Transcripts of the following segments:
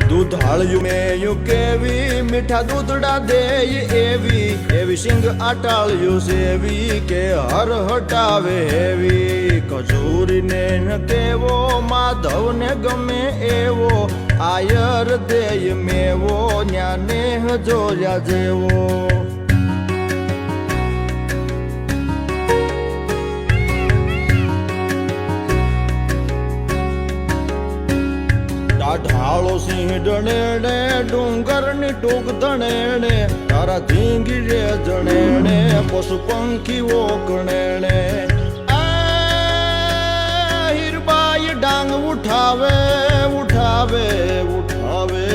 દૂધાળ્યું મેયું કેવી મીઠા દૂધડા દેય એવી સિંગ આટાળ્યું સેવી કે હર હટાવે હેવી કચૂરીને કેવો માધવને ગમે એવો આયર દેય મેવો ન્યાને જોયા જેવો ઢાળો સિંહ ડણેણે ડુંગરની ટૂંક ધણેણે તારા ધીંગી રે જણેણે પશુ પંખીઓ ગણેણે હીરબાઈ ડાંગ ઉઠાવે ઉઠાવે ઉઠાવે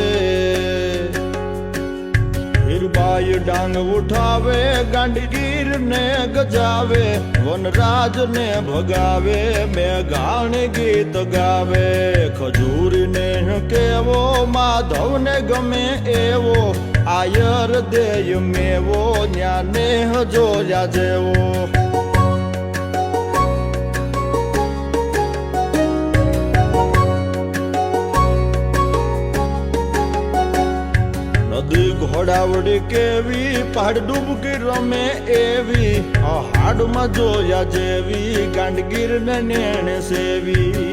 હીરબાઈ ડાંગ ઉઠાવે ગાંડીગીર ને ગજાવે વનરાજ ને ભગાવે મેઘાણ ગીત ગાવે ખજૂરીને કેવો માધવને ગમે એવો આયર દેય મેવો ન્યાને જોયા જેવો નદી ઘોડાવડી કેવી પહાડ ડૂબકી રમે એવી હાડમાં જોયા જેવી ગાંડગીર ને નેણે સેવી